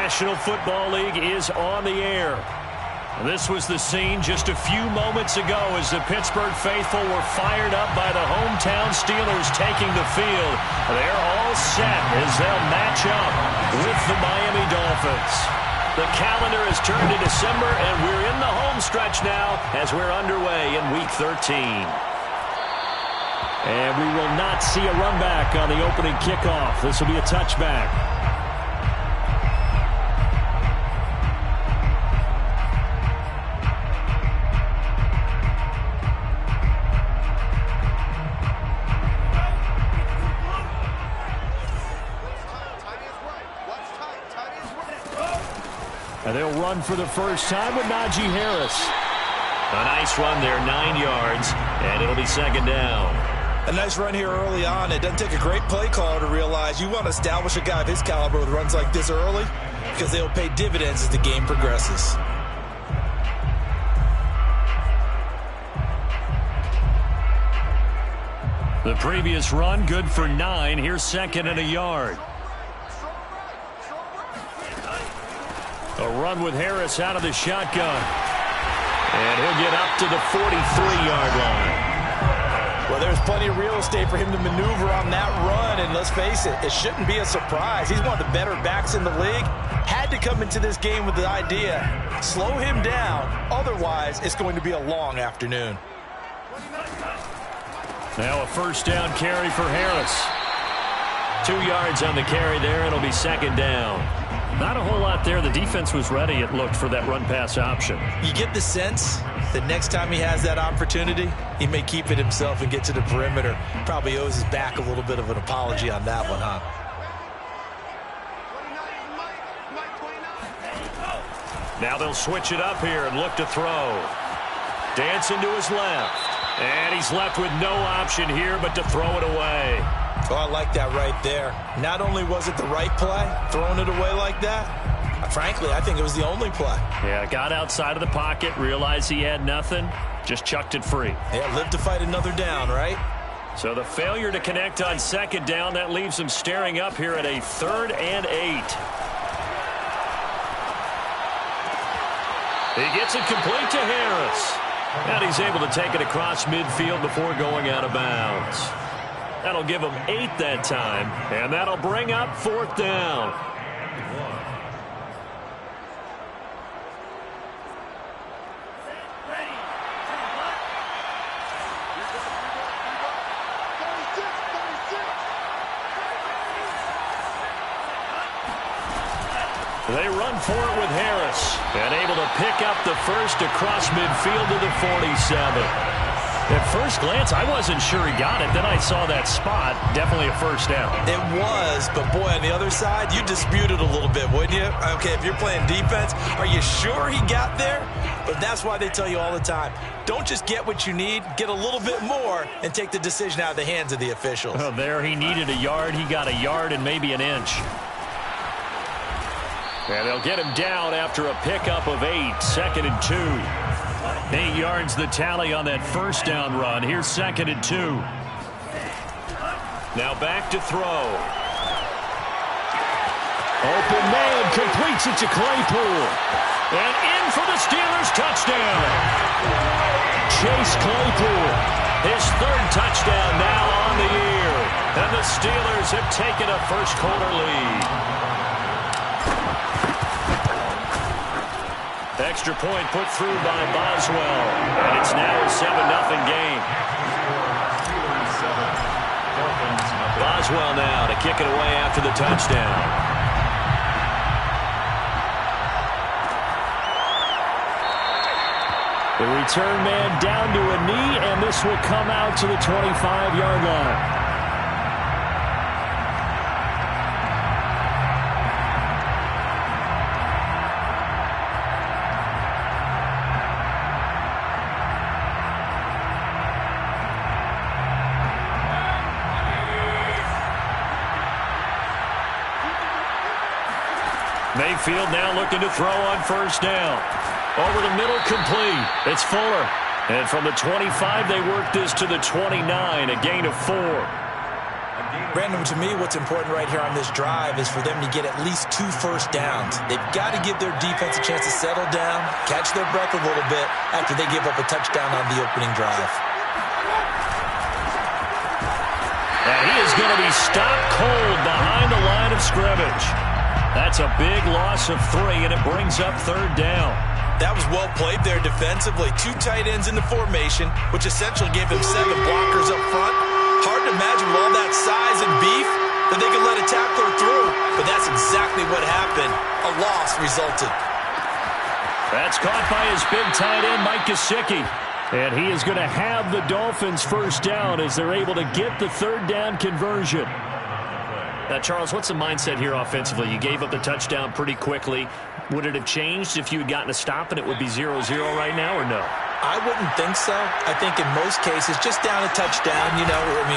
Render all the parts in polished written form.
National Football League is on the air. This was the scene just a few moments ago as the Pittsburgh faithful were fired up by the hometown Steelers taking the field. They're all set as they'll match up with the Miami Dolphins. The calendar has turned to December, and we're in the home stretch now as we're underway in Week 13. And we will not see a run back on the opening kickoff. This will be a touchback. And they'll run for the first time with Najee Harris. A nice run there, 9 yards, and it'll be second down. A nice run here early on. It doesn't take a great play caller to realize you want to establish a guy of his caliber with runs like this early because they'll pay dividends as the game progresses. The previous run, good for 9. Here's second and a yard. A run with Harris out of the shotgun. And he'll get up to the 43-yard line. Well, there's plenty of real estate for him to maneuver on that run, and let's face it, it shouldn't be a surprise. He's one of the better backs in the league. Had to come into this game with the idea, slow him down, otherwise it's going to be a long afternoon. Now a first down carry for Harris. 2 yards on the carry there, and it'll be second down. Not a whole lot there. The defense was ready, it looked, for that run-pass option. You get the sense that next time he has that opportunity, he may keep it himself and get to the perimeter. Probably owes his back a little bit of an apology on that one, huh? Now they'll switch it up here and look to throw. Dancing to his left. And he's left with no option here but to throw it away. Oh, I like that right there. Not only was it the right play, throwing it away like that, frankly, I think it was the only play. Yeah, got outside of the pocket, realized he had nothing, just chucked it free. Yeah, live to fight another down, right? So the failure to connect on second down, that leaves him staring up here at a 3rd and 8. He gets it complete to Harris. And he's able to take it across midfield before going out of bounds. That'll give him 8 that time, and that'll bring up 4th down. They run for it with Harris, and able to pick up the first across midfield to the 47. At first glance, I wasn't sure he got it. Then I saw that spot. Definitely a first down. It was, but boy, on the other side, you dispute it a little bit, wouldn't you? Okay, if you're playing defense, are you sure he got there? But that's why they tell you all the time, don't just get what you need, get a little bit more, and take the decision out of the hands of the officials. Oh, there he needed a yard. He got a yard and maybe an inch. And they'll get him down after a pickup of 8, 2nd and 2. 8 yards the tally on that first down run. Here's 2nd and 2. Now back to throw. Open man, completes it to Claypool. And in for the Steelers touchdown. Chase Claypool, his 3rd touchdown now on the year. And the Steelers have taken a first-quarter lead. Extra point put through by Boswell. And it's now a 7-0 game. Boswell now to kick it away after the touchdown. The return man down to a knee, and this will come out to the 25-yard line. Mayfield now looking to throw on first down. Over the middle, complete. It's Fuller. And from the 25, they work this to the 29, a gain of 4. Brandon, to me, what's important right here on this drive is for them to get at least 2 first downs. They've got to give their defense a chance to settle down, catch their breath a little bit after they give up a touchdown on the opening drive. And he is going to be stopped cold behind the line of scrimmage. That's a big loss of 3, and it brings up 3rd down. That was well played there defensively. 2 tight ends in the formation, which essentially gave them 7 blockers up front. Hard to imagine with all that size and beef that they could let a tackler through. But that's exactly what happened. A loss resulted. That's caught by his big tight end, Mike Gesicki. And he is going to have the Dolphins first down as they're able to get the 3rd down conversion. Now, Charles, what's the mindset here offensively? You gave up the touchdown pretty quickly. Would it have changed if you had gotten a stop and it would be 0-0 right now, or no? I wouldn't think so. I think in most cases, just down a touchdown,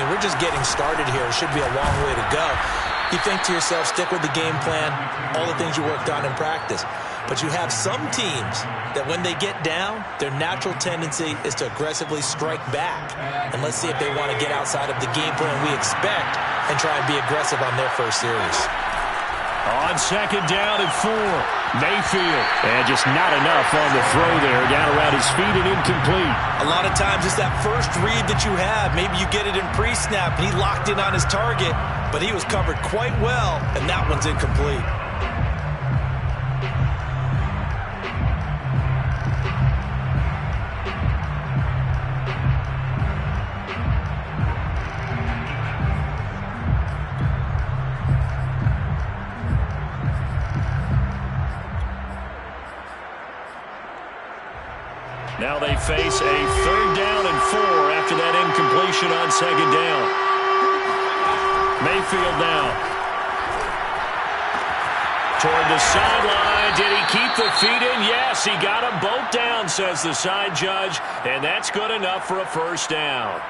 we're just getting started here. It should be a long way to go. You think to yourself, stick with the game plan, all the things you worked on in practice. But you have some teams that when they get down, their natural tendency is to aggressively strike back. And let's see if they want to get outside of the game plan we expect and try and be aggressive on their first series. On 2nd down and 4, Mayfield. And just not enough on the throw there. Down around his feet and incomplete. A lot of times it's that first read that you have. Maybe you get it in pre-snap and he locked in on his target, but he was covered quite well, and that one's incomplete. Now they face a 3rd down and 4 after that incompletion on 2nd down. Mayfield now. Toward the sideline. Did he keep the feet in? Yes, he got them both down, says the side judge. And that's good enough for a first down.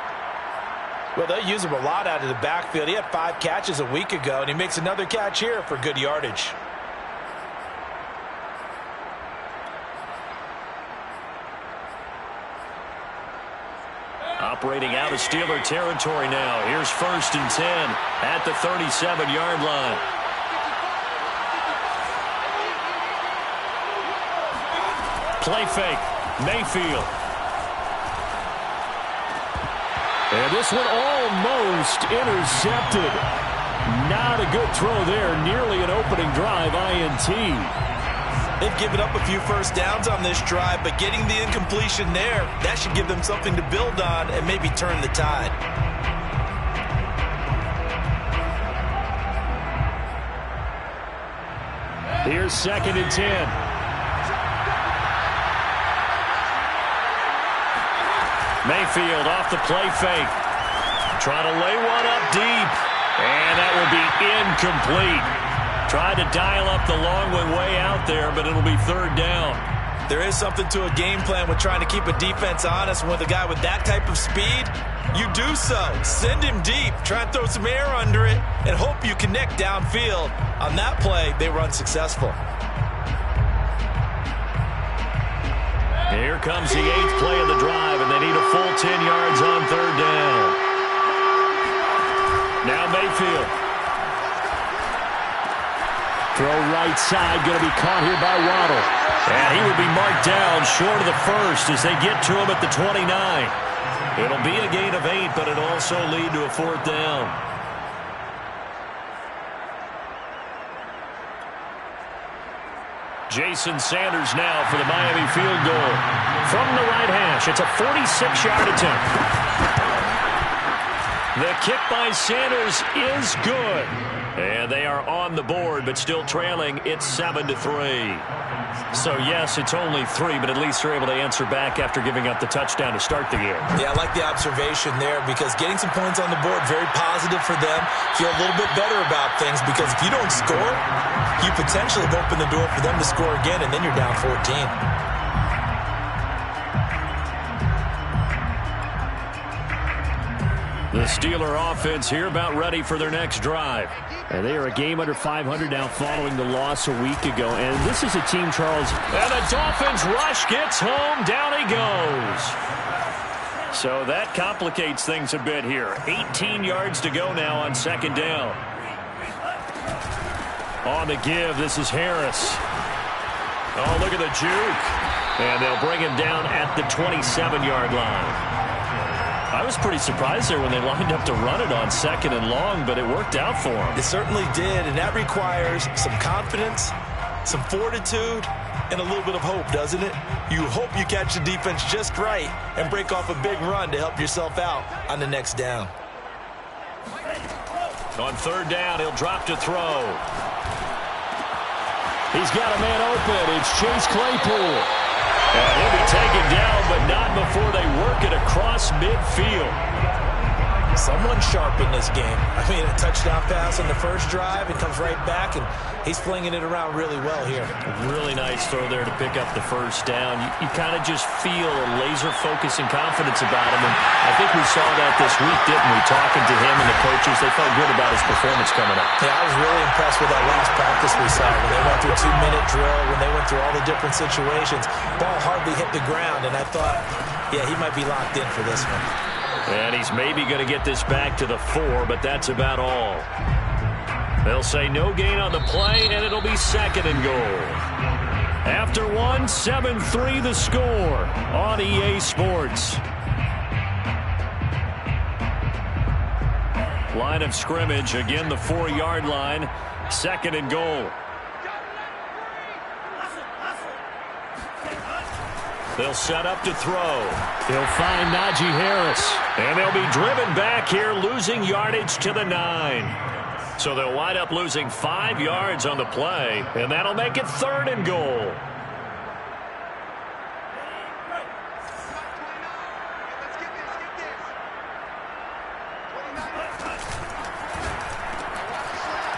Well, they use him a lot out of the backfield. He had 5 catches a week ago, and he makes another catch here for good yardage. Operating out of Steeler territory now. Here's 1st and 10 at the 37-yard line. Play fake. Mayfield. And this one almost intercepted. Not a good throw there. Nearly an opening drive INT. They've given up a few first downs on this drive, but getting the incompletion there, that should give them something to build on and maybe turn the tide. Here's 2nd and 10. Mayfield off the play fake. Trying to lay one up deep. And that will be incomplete. Tried to dial up the long one way out there, but it'll be 3rd down. There is something to a game plan with trying to keep a defense honest. With a guy with that type of speed, you do so. Send him deep. Try and throw some air under it and hope you connect downfield. On that play, they were unsuccessful. Here comes the 8th play of the drive, and they need a full 10 yards on 3rd down. Now Mayfield. Throw right side, going to be caught here by Waddle. And he will be marked down short of the 1st as they get to him at the 29. It'll be a gain of 8, but it'll also lead to a 4th down. Jason Sanders now for the Miami field goal. From the right hash, it's a 46-yard attempt. The kick by Sanders is good. And they are on the board, but still trailing. It's 7-3. So, yes, it's only 3, but at least they're able to answer back after giving up the touchdown to start the game. Yeah, I like the observation there because getting some points on the board, very positive for them. Feel a little bit better about things because if you don't score, you potentially have opened the door for them to score again, and then you're down 14. The Steeler offense here about ready for their next drive. And they are a game under 500 now following the loss a week ago. And this is a team, Charles. And the Dolphins rush gets home. Down he goes. So that complicates things a bit here. 18 yards to go now on second down. On the give, this is Harris. Oh, look at the juke. And they'll bring him down at the 27-yard line. I was pretty surprised there when they lined up to run it on second and long, but it worked out for him. It certainly did, and that requires some confidence, some fortitude, and a little bit of hope, doesn't it? You hope you catch the defense just right and break off a big run to help yourself out on the next down. On third down, he'll drop to throw. He's got a man open. It's Chase Claypool. And he'll be taken down, but not before they work it across midfield. Someone sharp in this game. I mean, a touchdown pass on the first drive. It comes right back, and he's flinging it around really well here. Really nice throw there to pick up the first down. You kind of just feel a laser focus and confidence about him. And I think we saw that this week, didn't we? Talking to him and the coaches, they felt good about his performance coming up. Yeah, I was really impressed with that last practice we saw. When they went through a 2-minute drill, when they went through all the different situations, ball hardly hit the ground. And I thought, yeah, he might be locked in for this one. And he's maybe going to get this back to the 4, but that's about all. They'll say no gain on the play, and it'll be second and goal. After 1, 7-3 the score on EA Sports. Line of scrimmage, again the 4-yard line, second and goal. They'll set up to throw. He'll find Najee Harris. And they'll be driven back here, losing yardage to the 9. So they'll wind up losing 5 yards on the play, and that'll make it third and goal.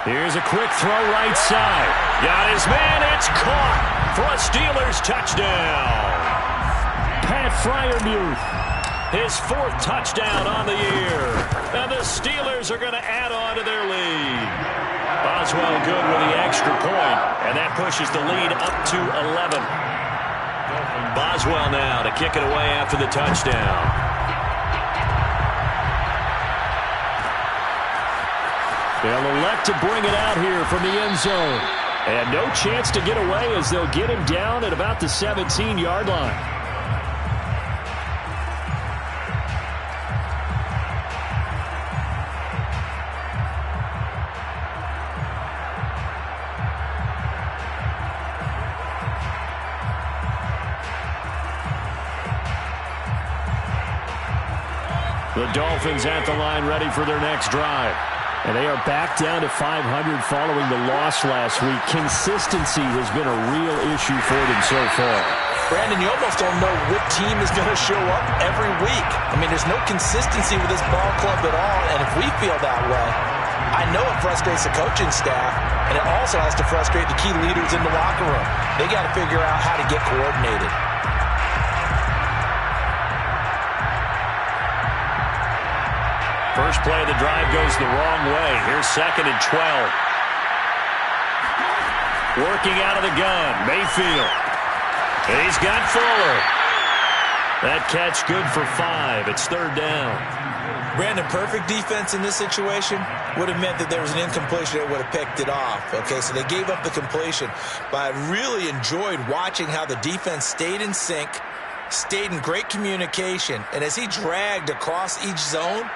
Here's a quick throw right side. Got his man. It's caught for a Steelers touchdown. Pat Freiermuth, his 4th touchdown on the year. And the Steelers are going to add on to their lead. Boswell good with the extra point, and that pushes the lead up to 11. Boswell now to kick it away after the touchdown. They'll elect to bring it out here from the end zone. And no chance to get away as they'll get him down at about the 17-yard line. The Dolphins at the line ready for their next drive. And they are back down to 500 following the loss last week. Consistency has been a real issue for them so far. Brandon, you almost don't know what team is going to show up every week. I mean, there's no consistency with this ball club at all, and if we feel that way, I know it frustrates the coaching staff, and it also has to frustrate the key leaders in the locker room. They got to figure out how to get coordinated. First play of the drive goes the wrong way. Here's second and 12. Working out of the gun, Mayfield. And he's got Fuller. That catch good for 5. It's third down. Brandon, perfect defense in this situation would have meant that there was an incompletion that would have picked it off. Okay, so they gave up the completion. But I really enjoyed watching how the defense stayed in sync, stayed in great communication, and as he dragged across each zone,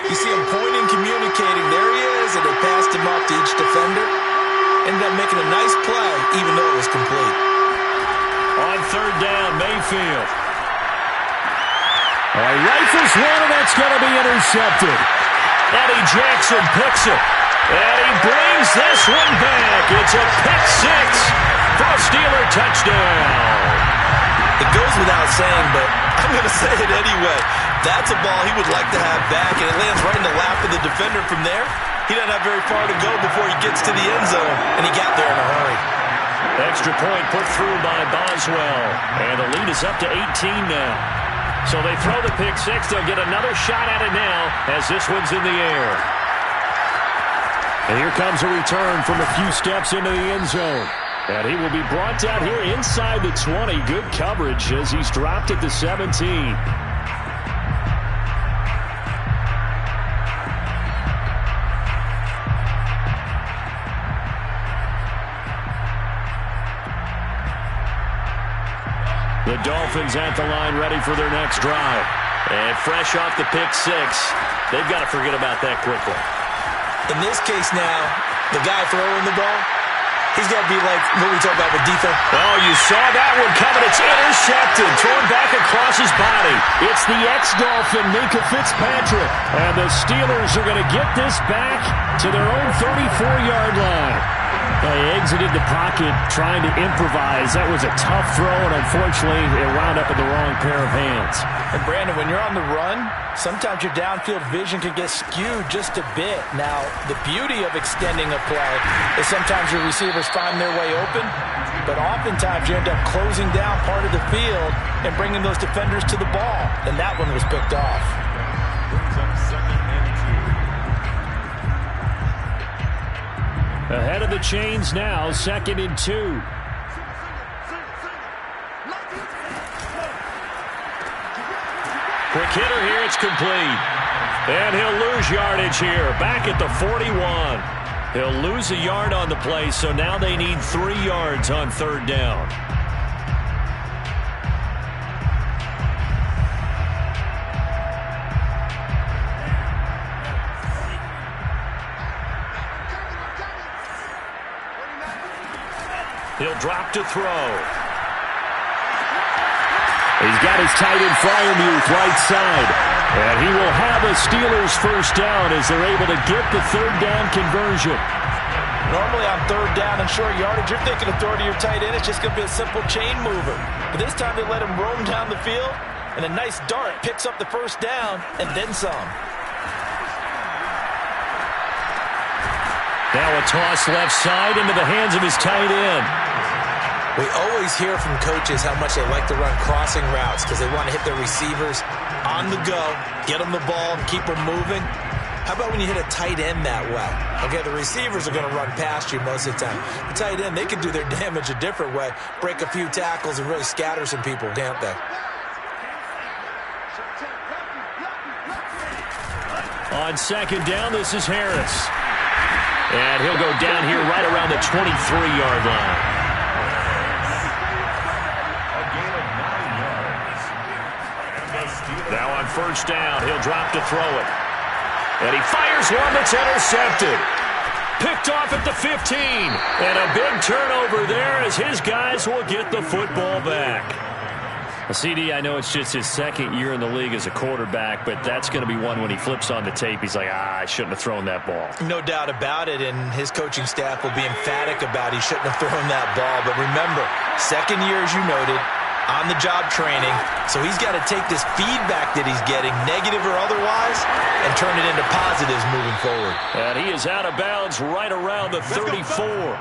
you see him pointing, communicating. There he is, and they passed him off to each defender. Ended up making a nice play, even though it was complete. On third down, Mayfield. Rifles one, and that's going to be intercepted. Eddie Jackson picks it, and he brings this one back. It's a pick 6 for a Steeler touchdown. It goes without saying, but I'm going to say it anyway. That's a ball he would like to have back, and it lands right in the lap of the defender from there. He doesn't have very far to go before he gets to the end zone, and he got there in a hurry. Extra point put through by Boswell, and the lead is up to 18 now. So they throw the pick 6. They'll get another shot at it now as this one's in the air. And here comes a return from a few steps into the end zone. And he will be brought down here inside the 20. Good coverage as he's dropped at the 17. The Dolphins at the line ready for their next drive. And fresh off the pick six, they've got to forget about that quickly. In this case now, the guy throwing the ball, he's got to be like what we talk about with defense. Oh, you saw that one coming. It's intercepted. Thrown back across his body. It's the ex-Dolphin, Minkah Fitzpatrick. And the Steelers are going to get this back to their own 34-yard line. They exited the pocket trying to improvise. That was a tough throw, and unfortunately, it wound up in the wrong pair of hands. And Brandon, when you're on the run, sometimes your downfield vision can get skewed just a bit. Now, the beauty of extending a play is sometimes your receivers find their way open, but oftentimes you end up closing down part of the field and bringing those defenders to the ball, and that one was picked off. Ahead of the chains now, 2nd and 2. Quick hitter here, it's complete. And he'll lose yardage here, back at the 41. He'll lose a yard on the play, so now they need 3 yards on 3rd down. He'll drop to throw. He's got his tight end Freiermuth right side. And he will have a Steelers first down as they're able to get the 3rd down conversion. Normally on 3rd down and short yardage, you're thinking of throwing to your tight end. It's just going to be a simple chain mover. But this time they let him roam down the field, and a nice dart picks up the first down and then some. Now a toss left side into the hands of his tight end. We always hear from coaches how much they like to run crossing routes because they want to hit their receivers on the go, get them the ball, and keep them moving. How about when you hit a tight end that way? Okay, the receivers are going to run past you most of the time. The tight end, they can do their damage a different way, break a few tackles, and really scatter some people, can't they? On 2nd down, this is Harris. And he'll go down here right around the 23-yard line. Now on 1st down, he'll drop to throw it. And he fires one that's intercepted. Picked off at the 15. And a big turnover there as his guys will get the football back. CD, I know it's just his 2nd year in the league as a quarterback, but that's going to be one when he flips on the tape. He's like, I shouldn't have thrown that ball. No doubt about it, and his coaching staff will be emphatic about he shouldn't have thrown that ball. But remember, 2nd year, as you noted, on-the-job training, so he's got to take this feedback that he's getting, negative or otherwise, and turn it into positives moving forward. And he is out of bounds right around the 34.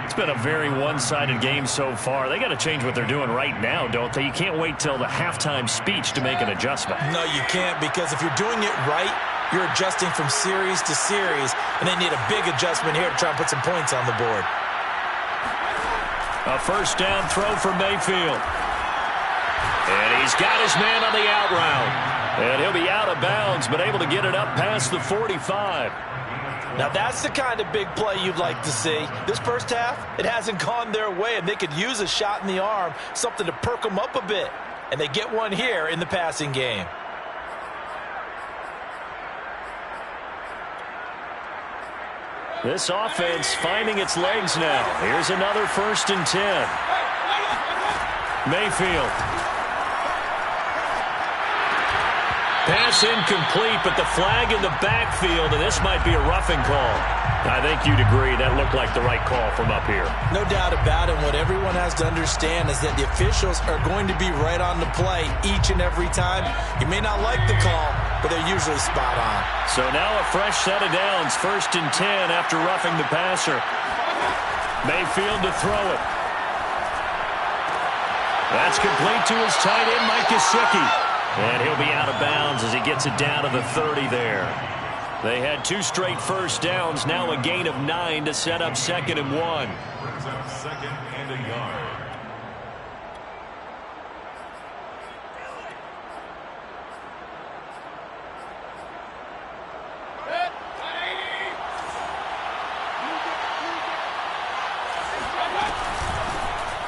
It's been a very one-sided game so far. They got to change what they're doing right now, don't they? You can't wait till the halftime speech to make an adjustment. No, you can't, because if you're doing it right, you're adjusting from series to series, and they need a big adjustment here to try and put some points on the board. A 1st down throw for Mayfield. And he's got his man on the out route. And he'll be out of bounds, but able to get it up past the 45. Now that's the kind of big play you'd like to see. This first half, it hasn't gone their way, and they could use a shot in the arm, something to perk them up a bit. And they get one here in the passing game. This offense finding its legs now. Here's another 1st and 10. Mayfield. Pass incomplete, but the flag in the backfield, and this might be a roughing call. I think you'd agree that looked like the right call from up here. No doubt about it. What everyone has to understand is that the officials are going to be right on the play each and every time. You may not like the call, but they're usually spot on. So now a fresh set of downs, 1st and 10 after roughing the passer. Mayfield to throw it. That's complete to his tight end, Mike Gesicki. And he'll be out of bounds as he gets it down to the 30 there. They had 2 straight 1st downs, now a gain of 9 to set up 2nd and 1. Brings up 2nd and a yard.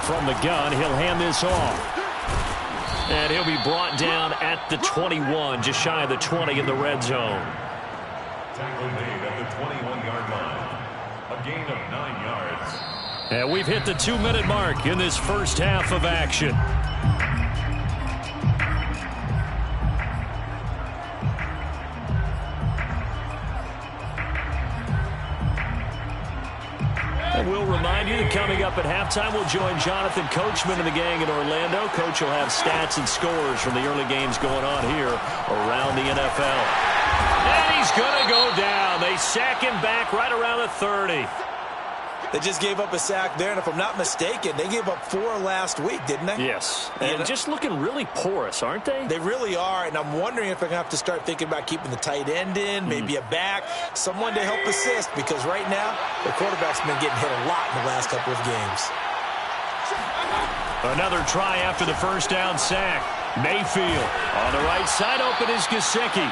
From the gun, he'll hand this off. And he'll be brought down at the 21, just shy of the 20 in the red zone. Tackle made at the 21-yard line. A gain of 9 yards. And we've hit the 2-minute mark in this first half of action. And we'll remind you that coming up at halftime, we'll join Jonathan Coachman and the gang in Orlando. Coach will have stats and scores from the early games going on here around the NFL. And he's going to go down. They sack him back right around the 30. They just gave up a sack there, and if I'm not mistaken, they gave up 4 last week, didn't they? Yes, and just looking really porous, aren't they? They really are, and I'm wondering if they're going to have to start thinking about keeping the tight end in, maybe a back, someone to help assist, because right now, the quarterback's been getting hit a lot in the last couple of games. Another try after the first down sack. Mayfield on the right side, open is Gesicki.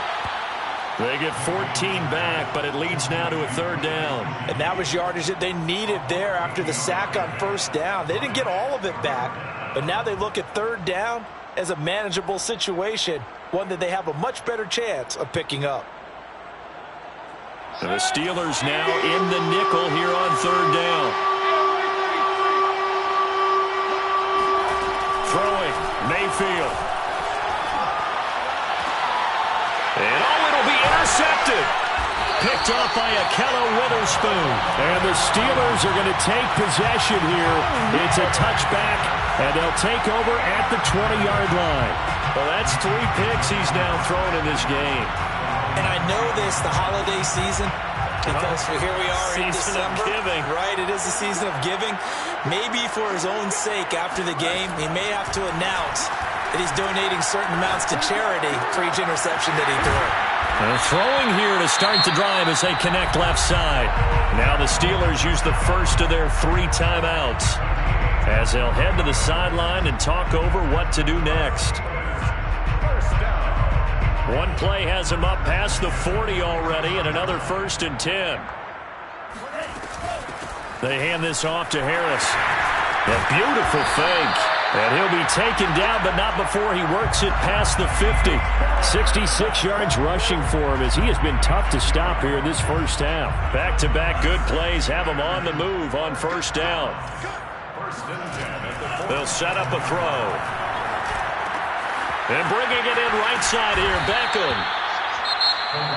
They get 14 back, but it leads now to a 3rd down. And that was yardage that they needed there after the sack on 1st down. They didn't get all of it back, but now they look at 3rd down as a manageable situation, one that they have a much better chance of picking up. And the Steelers now in the nickel here on 3rd down. Throwing, Mayfield. And it'll be intercepted. Picked off by Ahkello Witherspoon. And the Steelers are going to take possession here. It's a touchback, and they'll take over at the 20-yard line. Well, that's 3 picks he's now thrown in this game. And I know this, the holiday season, because here we are in December. Season of giving. Right, it is the season of giving. Maybe for his own sake after the game, he may have to announce that he's donating certain amounts to charity for each interception that he threw. Throwing here to start the drive as they connect left side. Now the Steelers use the first of their 3 timeouts as they'll head to the sideline and talk over what to do next. One play has him up past the 40 already, and another 1st and 10. They hand this off to Harris. A beautiful fake. And he'll be taken down, but not before he works it past the 50. 66 yards rushing for him as he has been tough to stop here in this first half. Back-to-back good plays have him on the move on 1st down. They'll set up a throw. And bringing it in right side here, Beckham.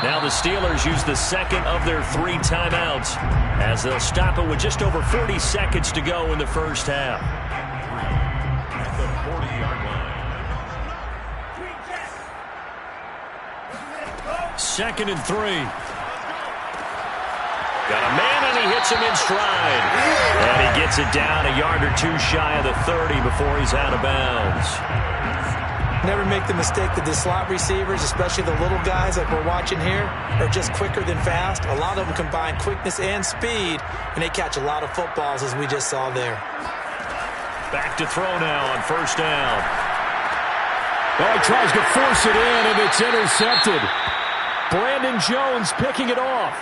Now the Steelers use the second of their 3 timeouts as they'll stop it with just over 40 seconds to go in the first half. 2nd and 3. Got a man, and he hits him in stride. And he gets it down a yard or 2 shy of the 30 before he's out of bounds. Never make the mistake that the slot receivers, especially the little guys like we're watching here, are just quicker than fast. A lot of them combine quickness and speed, and they catch a lot of footballs, as we just saw there. Back to throw now on 1st down. Oh, he tries to force it in, and it's intercepted. Brandon Jones picking it off.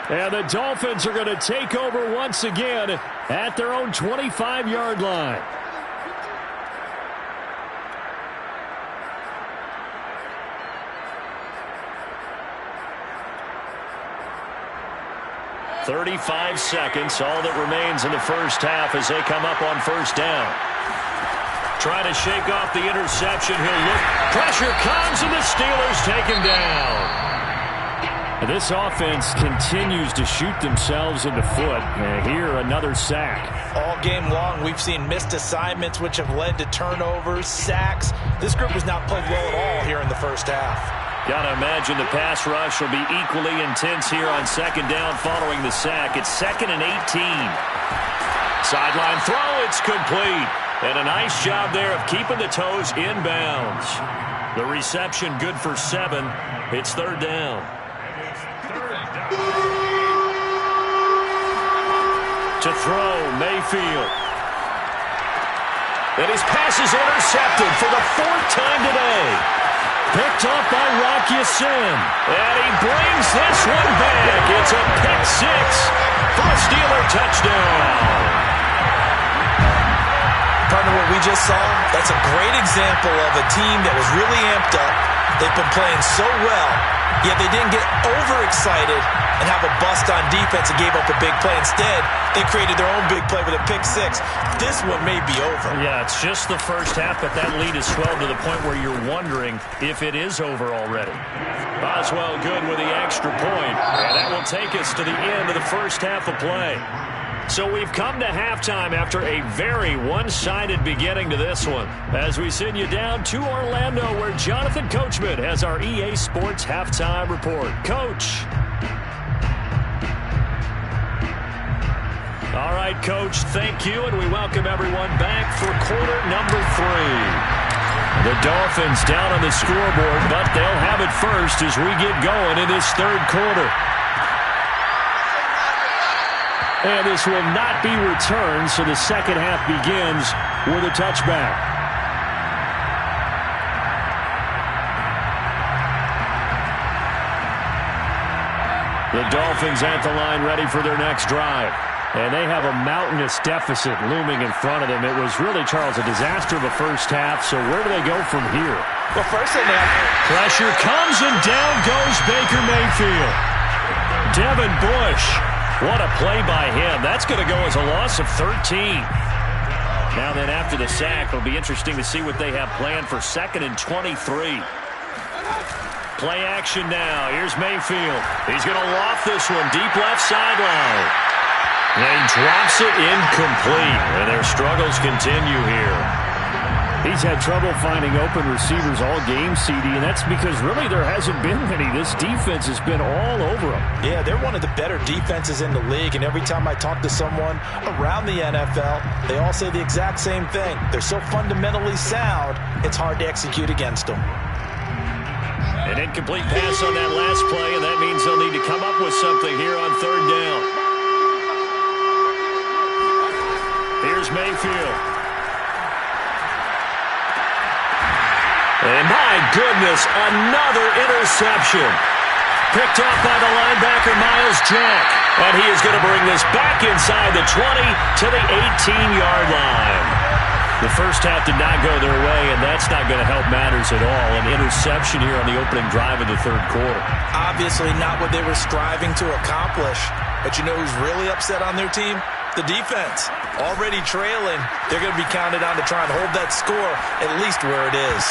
And the Dolphins are going to take over once again at their own 25-yard line. "35 seconds, all that remains in the first half as they come up on 1st down. Trying to shake off the interception. He'll look. Pressure comes, and the Steelers take him down. This offense continues to shoot themselves in the foot. And here, another sack. All game long, we've seen missed assignments, which have led to turnovers, sacks. This group has not played well at all here in the first half. Got to imagine the pass rush will be equally intense here on 2nd down following the sack. It's 2nd and 18. Sideline throw, it's complete. And a nice job there of keeping the toes inbounds. The reception good for 7. It's 3rd down. To throw, Mayfield. And his pass is intercepted for the 4th time today. Picked off by Rock Ya-Sin. And he brings this one back. It's a pick 6 for a Steeler touchdown. Partner, what we just saw, that's a great example of a team that was really amped up. They've been playing so well, yet they didn't get overexcited and have a bust on defense and gave up a big play. Instead, they created their own big play with a pick six. This one may be over. Yeah, it's just the first half, but that lead is swelled to the point where you're wondering if it is over already. Boswell good with the extra point, and that will take us to the end of the first half of play. So we've come to halftime after a very one-sided beginning to this one, as we send you down to Orlando, where Jonathan Coachman has our EA Sports Halftime Report. Coach. All right, Coach, thank you, and we welcome everyone back for quarter number 3. The Dolphins down on the scoreboard, but they'll have it first as we get going in this third quarter. And this will not be returned, so the second half begins with a touchback. The Dolphins at the line ready for their next drive. And they have a mountainous deficit looming in front of them. It was really, Charles, a disaster of a first half, so where do they go from here? Well, first thing pressure comes, and down goes Baker Mayfield. Devin Bush. What a play by him. That's going to go as a loss of 13. Now then, after the sack, it'll be interesting to see what they have planned for 2nd and 23. Play action now. Here's Mayfield. He's going to loft this one deep left sideline. And he drops it incomplete. And their struggles continue here. He's had trouble finding open receivers all game, CD, and that's because really there hasn't been many. This defense has been all over them. Yeah, they're one of the better defenses in the league, and every time I talk to someone around the NFL, they all say the exact same thing. They're so fundamentally sound, it's hard to execute against them. An incomplete pass on that last play, and that means they'll need to come up with something here on third down. Here's Mayfield. And my goodness, another interception. Picked off by the linebacker, Myles Jack. And he is going to bring this back inside the 20 to the 18-yard line. The first half did not go their way, and that's not going to help matters at all. An interception here on the opening drive of the third quarter. Obviously not what they were striving to accomplish. But you know who's really upset on their team? The defense. Already trailing, they're going to be counted on to try and hold that score at least where it is.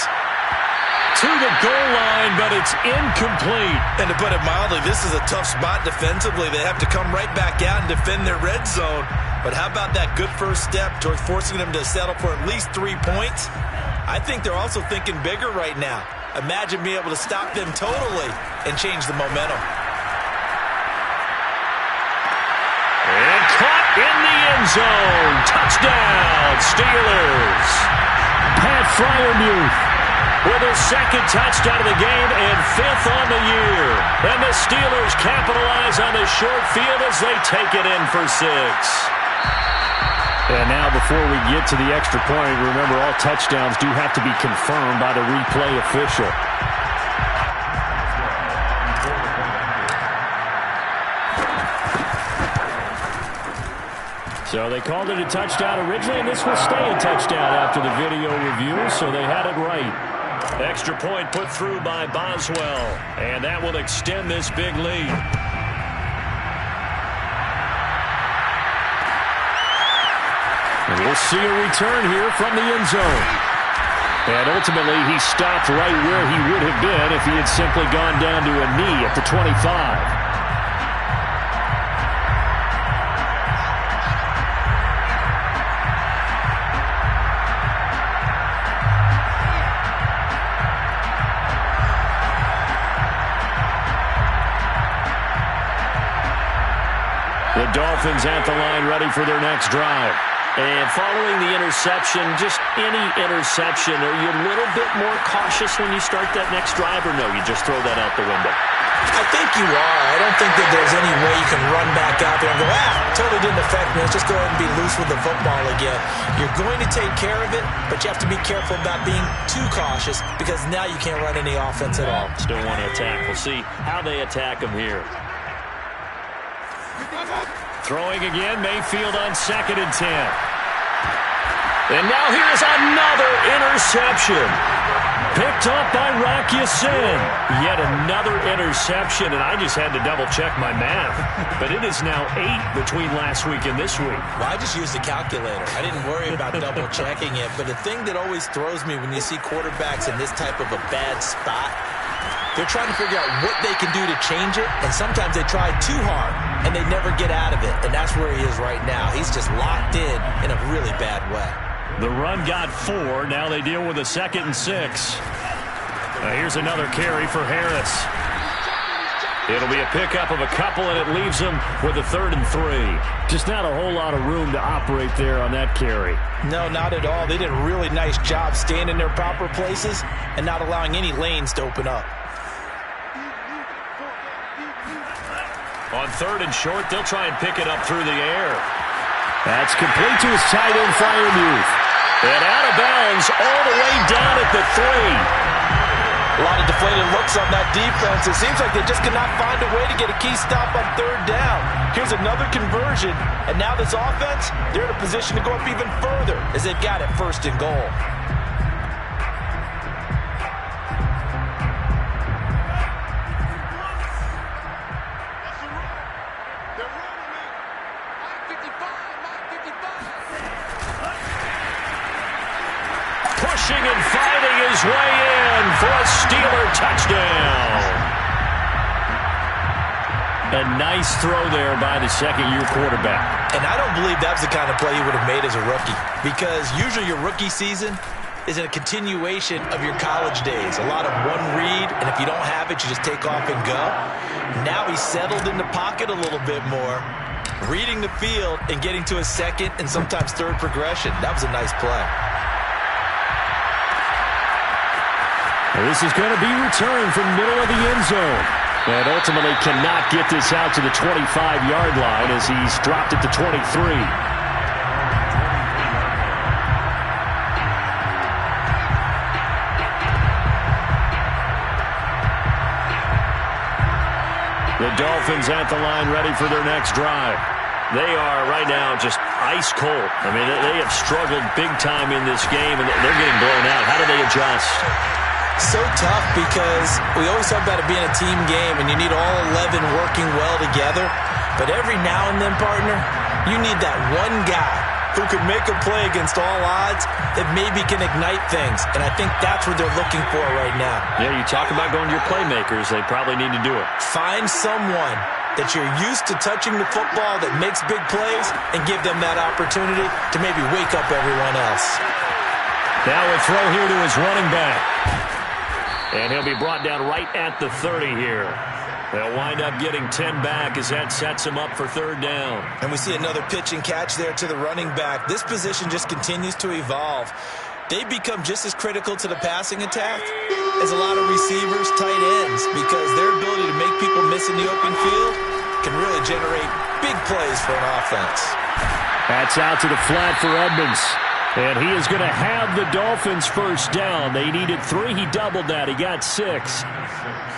To the goal line, but it's incomplete. And to put it mildly, this is a tough spot defensively. They have to come right back out and defend their red zone. But how about that good first step towards forcing them to settle for at least 3 points? I think they're also thinking bigger right now. Imagine being able to stop them totally and change the momentum. And caught in the end zone. Touchdown, Steelers. Pat Freiermuth with his second touchdown of the game and 5th on the year. And the Steelers capitalize on the short field as they take it in for 6. And now before we get to the extra point, remember all touchdowns do have to be confirmed by the replay official. So they called it a touchdown originally, and this will stay a touchdown after the video review, so they had it right. Extra point put through by Boswell, and that will extend this big lead. And we'll see a return here from the end zone. And ultimately, he stopped right where he would have been if he had simply gone down to a knee at the 25. The Dolphins at the line ready for their next drive. And following the interception, just any interception, are you a little bit more cautious when you start that next drive, or no, you just throw that out the window? I think you are. I don't think that there's any way you can run back out there and go, totally didn't affect me. Let's just go ahead and be loose with the football again. You're going to take care of it, but you have to be careful about being too cautious because now you can't run any offense at all. Still want to attack. We'll see how they attack them here. Throwing again, Mayfield on 2nd and 10. And now here's another interception. Picked up by Rock Ya-Sin. Yet another interception, and I just had to double-check my math. But it is now 8 between last week and this week. Well, I just used the calculator. I didn't worry about double-checking it. But the thing that always throws me when you see quarterbacks in this type of a bad spot, they're trying to figure out what they can do to change it, and sometimes they try too hard, and they never get out of it. And that's where he is right now. He's just locked in a really bad way. The run got 4. Now they deal with a 2nd and 6. Here's another carry for Harris. It'll be a pickup of a couple, and it leaves him with a 3rd and 3. Just not a whole lot of room to operate there on that carry. No, not at all. They did a really nice job staying in their proper places and not allowing any lanes to open up. On 3rd and short, they'll try and pick it up through the air. That's complete to his tight end, Freiermuth. And out of bounds all the way down at the 3. A lot of deflated looks on that defense. It seems like they just cannot find a way to get a key stop on 3rd down. Here's another conversion, and now this offense, they're in a position to go up even further as they've got it 1st and goal. Pushing and fighting his way in for a Steeler touchdown. A nice throw there by the second-year quarterback. And I don't believe that's the kind of play he would have made as a rookie, because usually your rookie season is a continuation of your college days. A lot of one read, and if you don't have it, you just take off and go. Now he's settled in the pocket a little bit more, reading the field and getting to a 2nd and sometimes 3rd progression. That was a nice play. This is going to be returned from middle of the end zone. And ultimately cannot get this out to the 25-yard line as he's dropped it to 23. The Dolphins at the line ready for their next drive. They are right now just ice cold. I mean, they have struggled big time in this game, and they're getting blown out. How do they adjust? So tough, because we always talk about it being a team game and you need all 11 working well together. But every now and then, partner, you need that one guy who could make a play against all odds that maybe can ignite things. And I think that's what they're looking for right now. Yeah, you talk about going to your playmakers. They probably need to do it. Find someone that you're used to touching the football that makes big plays and give them that opportunity to maybe wake up everyone else. Now a throw here to his running back. And he'll be brought down right at the 30 here. They'll wind up getting 10 back as that sets him up for 3rd down. And we see another pitch and catch there to the running back. This position just continues to evolve. They become just as critical to the passing attack as a lot of receivers, tight ends, because their ability to make people miss in the open field can really generate big plays for an offense. That's out to the flat for Edmonds. And he is going to have the Dolphins 1st down. They needed 3. He doubled that. He got 6.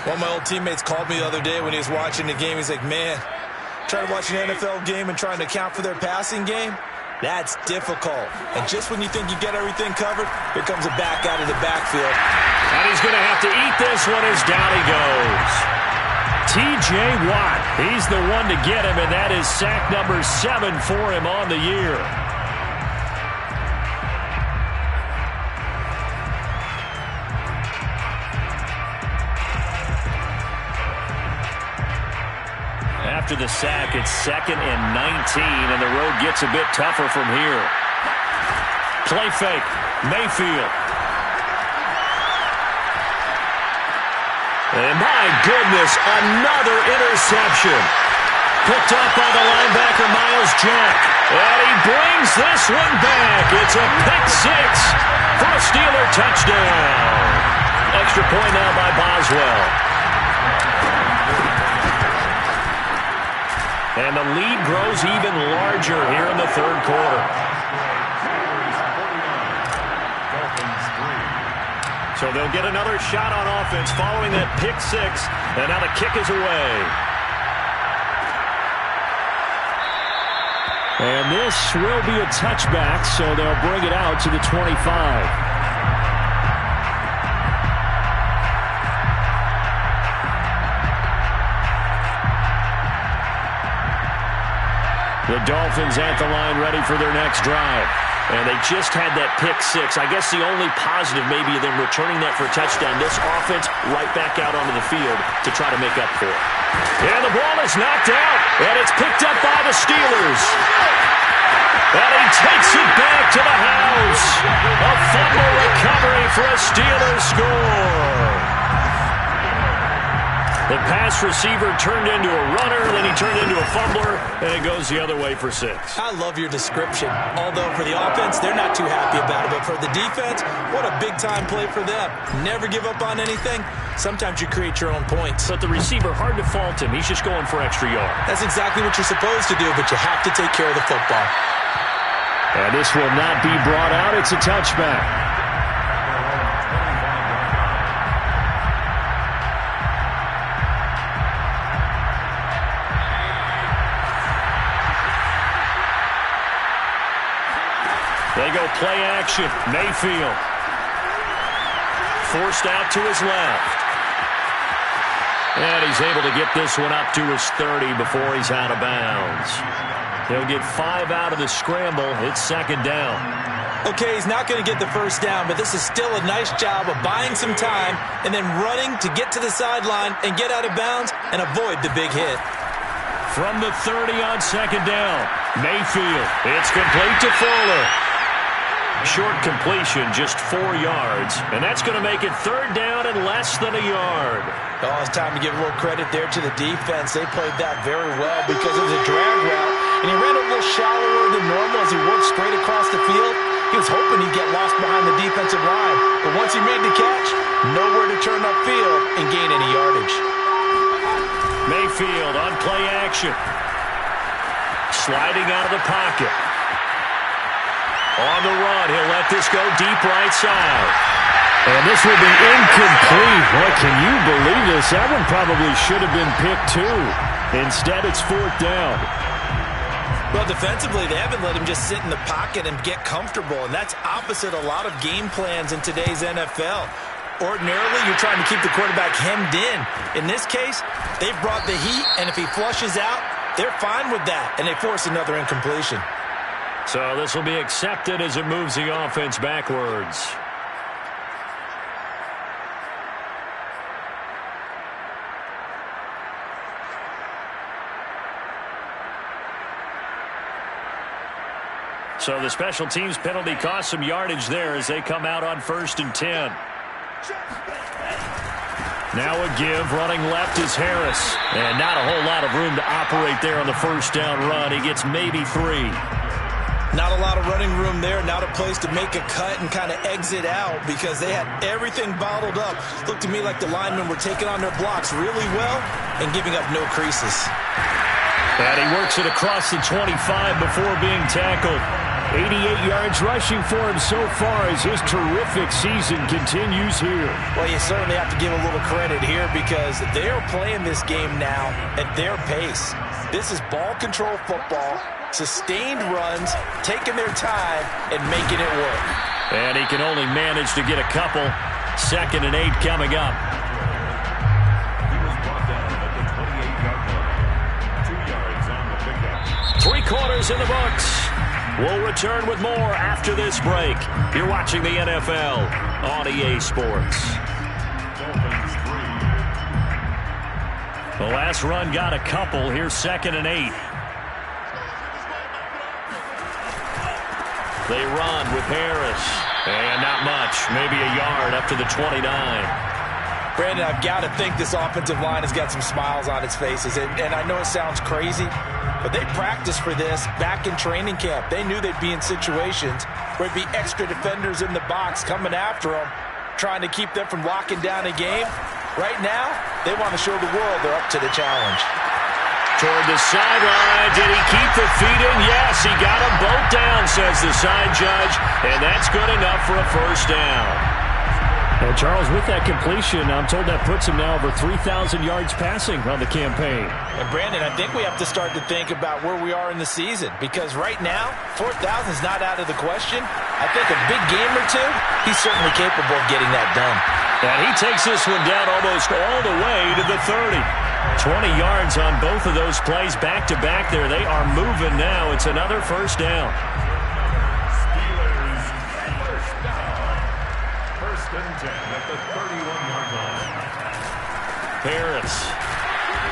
One of my old teammates called me the other day when he was watching the game. He's like, man, trying to watch an NFL game and trying to account for their passing game, that's difficult. And just when you think you get everything covered, here comes a back out of the backfield. And he's going to have to eat this one as down he goes. T.J. Watt, he's the one to get him, and that is sack number 7 for him on the year. After the sack, it's 2nd and 19, and the road gets a bit tougher from here. Play fake, Mayfield. And my goodness, another interception. Picked up by the linebacker, Myles Jack. And he brings this one back. It's a pick 6 for a Steeler touchdown. Extra point now by Boswell. And the lead grows even larger here in the 3rd quarter. So they'll get another shot on offense following that pick 6. And now the kick is away. And this will be a touchback, so they'll bring it out to the 25. The Dolphins at the line ready for their next drive. And they just had that pick six. I guess the only positive maybe of them returning that for a touchdown. This offense right back out onto the field to try to make up for it. And the ball is knocked out. And it's picked up by the Steelers. And he takes it back to the house. A fumble recovery for a Steelers score. The pass receiver turned into a runner, then he turned into a fumbler, and it goes the other way for 6. I love your description. Although for the offense, they're not too happy about it. But for the defense, what a big-time play for them. Never give up on anything. Sometimes you create your own points. But the receiver, hard to fault him. He's just going for extra yard. That's exactly what you're supposed to do, but you have to take care of the football. And this will not be brought out. It's a touchback. They go play action. Mayfield. Forced out to his left. And he's able to get this one up to his 30 before he's out of bounds. He'll get 5 out of the scramble. It's second down. Okay, he's not going to get the first down, but this is still a nice job of buying some time and then running to get to the sideline and get out of bounds and avoid the big hit. From the 30 on second down, Mayfield. It's complete to Fuller. Short completion, just 4 yards. And that's going to make it third down and less than a yard. Oh, it's time to give a little credit there to the defense. They played that very well because it was a drag route. And he ran a little shallower than normal as he worked straight across the field. He was hoping he'd get lost behind the defensive line. But once he made the catch, nowhere to turn upfield and gain any yardage. Mayfield on play action. Sliding out of the pocket. On the run, he'll let this go deep right side. And this will be incomplete. Boy, can you believe this? That one probably should have been picked too. Instead, it's fourth down. Well, defensively, they haven't let him just sit in the pocket and get comfortable, and that's opposite a lot of game plans in today's NFL. Ordinarily, you're trying to keep the quarterback hemmed in. In this case, they've brought the heat, and if he flushes out, they're fine with that, and they force another incompletion. So this will be accepted as it moves the offense backwards. So the special teams penalty cost some yardage there as they come out on 1st and 10. Now a give, running left is Harris. And not a whole lot of room to operate there on the first down run. He gets maybe 3. Not a lot of running room there. Not a place to make a cut and kind of exit out because they had everything bottled up. Looked to me like the linemen were taking on their blocks really well and giving up no creases. And he works it across the 25 before being tackled. 88 yards rushing for him so far as his terrific season continues here. Well, you certainly have to give a little credit here because they're playing this game now at their pace. This is ball control football, sustained runs, taking their time, and making it work. And he can only manage to get a couple. 2nd and 8 coming up. He was brought down at the 28-yard line. 2 yards on the pickup. 3 quarters in the books. We'll return with more after this break. You're watching the NFL on EA Sports. Dolphins 3. The last run got a couple. Here's 2nd and 8. They run with Harris. And not much. Maybe a yard up to the 29. Brandon, I've got to think this offensive line has got some smiles on its faces. And I know it sounds crazy, but they practiced for this back in training camp. They knew they'd be in situations where it'd be extra defenders in the box coming after them, trying to keep them from locking down a game. Right now, they want to show the world they're up to the challenge. Toward the sideline. Did he keep the feet in? Yes, he got them both down, says the side judge. And that's good enough for a first down. And Charles, with that completion, I'm told that puts him now over 3,000 yards passing on the campaign. And Brandon, I think we have to start to think about where we are in the season, because right now, 4,000 is not out of the question. I think a big game or two, he's certainly capable of getting that done. And he takes this one down almost all the way to the 30. 20 yards on both of those plays back-to-back there. They are moving now. It's another first down. Steelers first down. First and 10 at the 31-yard line. Harris.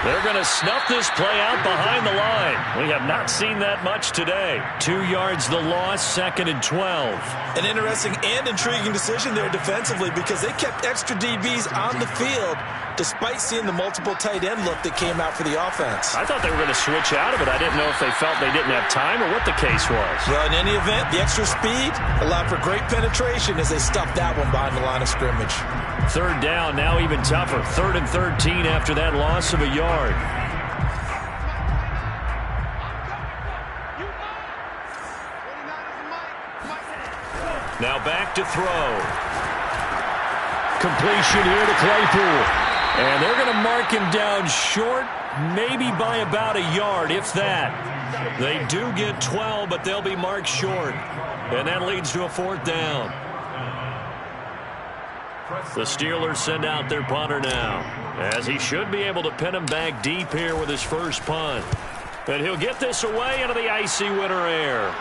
They're going to snuff this play out behind the line. We have not seen that much today. 2 yards the loss, 2nd and 12. An interesting and intriguing decision there defensively, because they kept extra DBs on the field despite seeing the multiple tight end look that came out for the offense. I thought they were going to switch out of it. I didn't know if they felt they didn't have time or what the case was. Well, in any event, the extra speed allowed for great penetration as they stuffed that one behind the line of scrimmage. Third down, now even tougher. 3rd and 13 after that loss of a yard. Now back to throw. Completion here to Claypool. And they're going to mark him down short, maybe by about a yard, if that. They do get 12, but they'll be marked short. And that leads to a 4th down. The Steelers send out their punter now, as he should be able to pin him back deep here with his first punt. And he'll get this away into the icy winter air.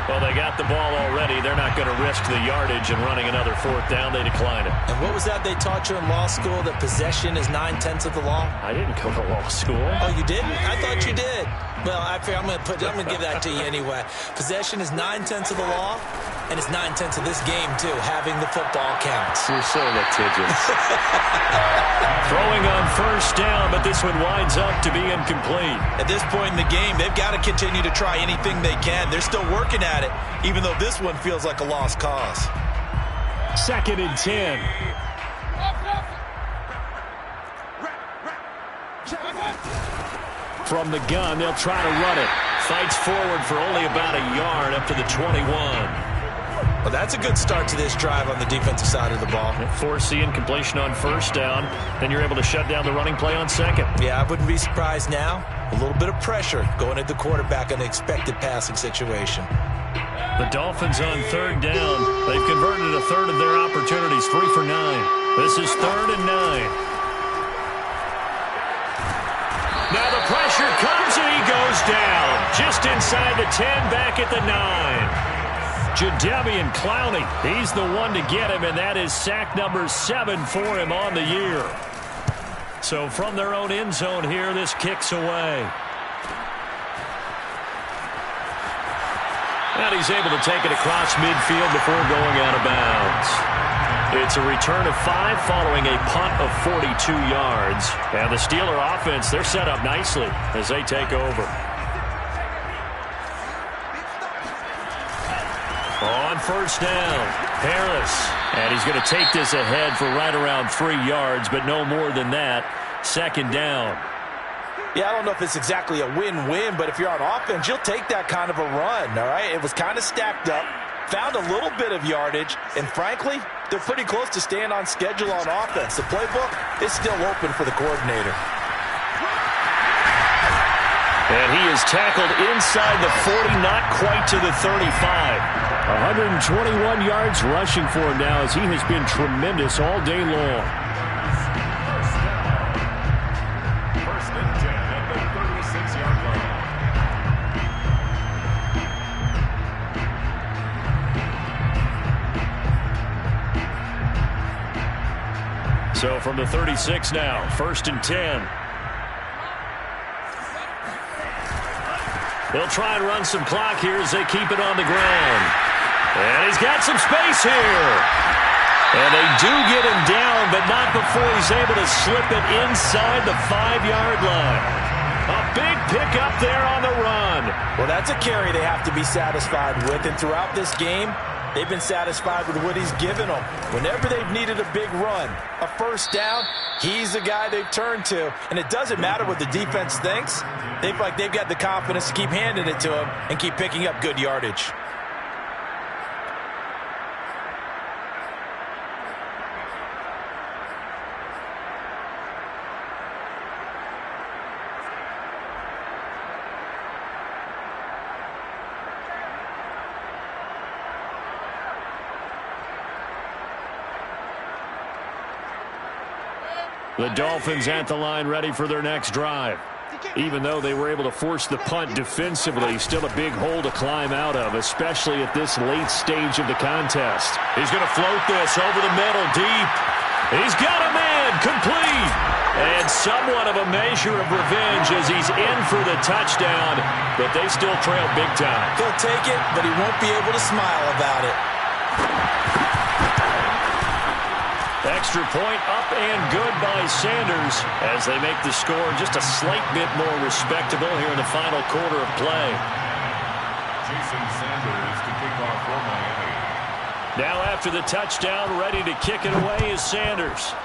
Well, they got the ball already. They're not going to risk the yardage and running another 4th down. They decline it. And what was that they taught you in law school, that possession is 9/10 of the law? I didn't go to law school. Oh, you didn't? I thought you did. Well, I figure I'm going to give that to you anyway. Possession is 9/10 of the law, and it's 9/10 of this game, too. Having the football counts. You're so litigious. Throwing on first down, but this one winds up to be incomplete. At this point in the game, they've got to continue to try anything they can. They're still working at it, even though this one feels like a lost cause. 2nd and 10. From the gun, they'll try to run it. Fights forward for only about a yard up to the 21. Well, that's a good start to this drive on the defensive side of the ball. Force the incompletion on first down. Then you're able to shut down the running play on 2nd. Yeah, I wouldn't be surprised now. A little bit of pressure going at the quarterback on the expected passing situation. The Dolphins on 3rd down. They've converted a third of their opportunities, 3 for 9. This is 3rd and 9. Now the pressure comes and he goes down. Just inside the 10, back at the 9. Jadeveon Clowney, he's the one to get him, and that is sack number 7 for him on the year. So from their own end zone here, this kicks away. And he's able to take it across midfield before going out of bounds. It's a return of 5 following a punt of 42 yards. And the Steeler offense, they're set up nicely as they take over. On first down, Harris. And he's going to take this ahead for right around 3 yards, but no more than that. 2nd down. Yeah, I don't know if it's exactly a win-win, but if you're on offense, you'll take that kind of a run, all right? It was kind of stacked up, found a little bit of yardage, and frankly, they're pretty close to staying on schedule on offense. The playbook is still open for the coordinator. And he is tackled inside the 40, not quite to the 35. 121 yards rushing for him now, as he has been tremendous all day long. First and 10 at the 36-yard line. So from the 36 now, 1st and 10. They'll try and run some clock here as they keep it on the ground. And he's got some space here. And they do get him down, but not before he's able to slip it inside the 5-yard line. A big pickup there on the run. Well, that's a carry they have to be satisfied with. And throughout this game, They've been satisfied with what he's given them. Whenever they've needed a big run, a first down, he's the guy they've turned to. And it doesn't matter what the defense thinks. They feel like they've got the confidence to keep handing it to him and keep picking up good yardage. The Dolphins at the line ready for their next drive. Even though they were able to force the punt defensively, still a big hole to climb out of, especially at this late stage of the contest. He's going to float this over the middle deep. He's got a man complete. And somewhat of a measure of revenge as he's in for the touchdown, but they still trail big time. He'll take it, but he won't be able to smile about it. Extra point up and good by Sanders as they make the score just a slight bit more respectable here in the final quarter of play. Jason Sanders to kick off for Miami. Now after the touchdown, ready to kick it away is Sanders.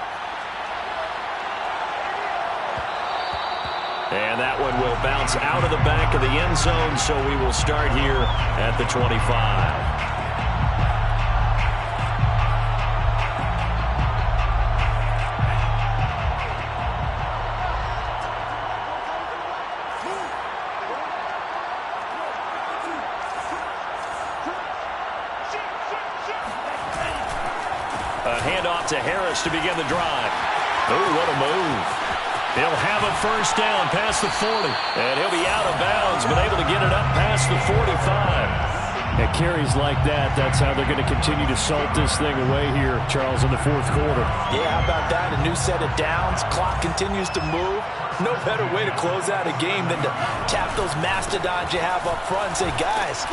And that one will bounce out of the back of the end zone, so we will start here at the 25. A handoff to Harris to begin the drive. Oh, what a move. He'll have a first down past the 40. And he'll be out of bounds, but able to get it up past the 45. At carries like that, that's how they're going to continue to salt this thing away here, Charles, in the fourth quarter. Yeah, how about that? A new set of downs. Clock continues to move. No better way to close out a game than to tap those mastodons you have up front and say, guys,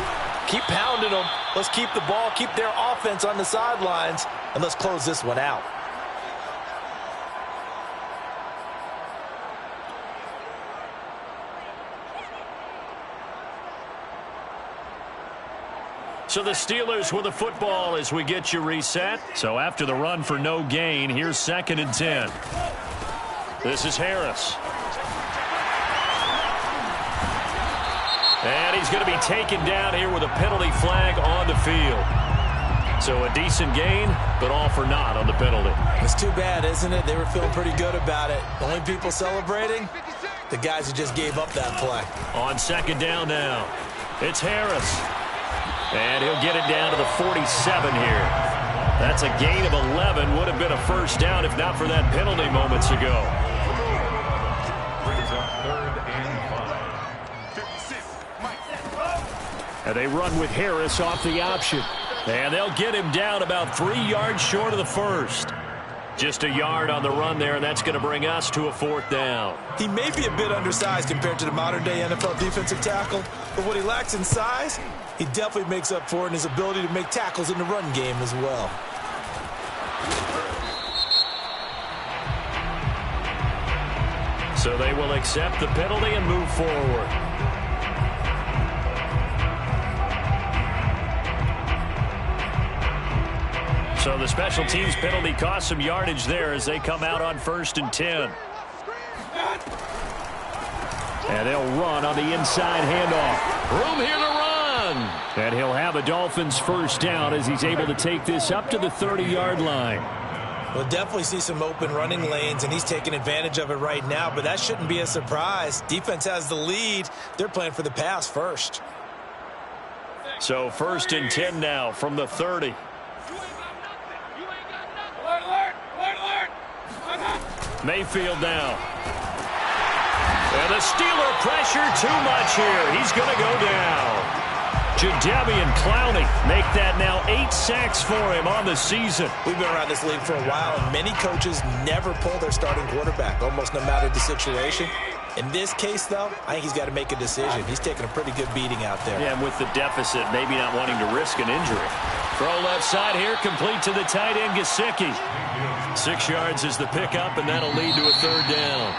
keep pounding them. Let's keep the ball, keep their offense on the sidelines, and let's close this one out. So the Steelers with the football as we get you reset. So after the run for no gain, here's 2nd and 10. This is Harris. And he's going to be taken down here with a penalty flag on the field. So a decent gain, but all for naught on the penalty. It's too bad, isn't it? They were feeling pretty good about it. The only people celebrating, the guys who just gave up that play. On 2nd down now, it's Harris. And he'll get it down to the 47 here. That's a gain of 11. Would have been a first down if not for that penalty moments ago. Brings up 3rd and 5. And they run with Harris off the option. And they'll get him down about 3 yards short of the first. Just a yard on the run there, and that's going to bring us to a 4th down. He may be a bit undersized compared to the modern-day NFL defensive tackle, but what he lacks in size, he definitely makes up for it in his ability to make tackles in the run game as well. So they will accept the penalty and move forward. So the special teams penalty cost some yardage there as they come out on 1st and 10. And they'll run on the inside handoff. Room here to run. And he'll have a Dolphins first down as he's able to take this up to the 30-yard line. We'll definitely see some open running lanes, and he's taking advantage of it right now, but that shouldn't be a surprise. Defense has the lead. They're playing for the pass first. So 1st and 10 now from the 30. Mayfield now. And the Steeler pressure too much here. He's going to go down. Jadeveon Clowney make that now 8 sacks for him on the season. We've been around this league for a while, and many coaches never pull their starting quarterback, almost no matter the situation. In this case, though, I think he's got to make a decision. He's taking a pretty good beating out there. Yeah, and with the deficit, maybe not wanting to risk an injury. Throw left side here, complete to the tight end, Gesicki. 6 yards is the pickup, and that'll lead to a 3rd down.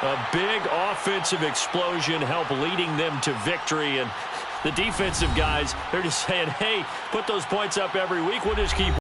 A big offensive explosion helped leading them to victory, and The defensive guys, they're just saying, hey, put those points up every week. We'll just keep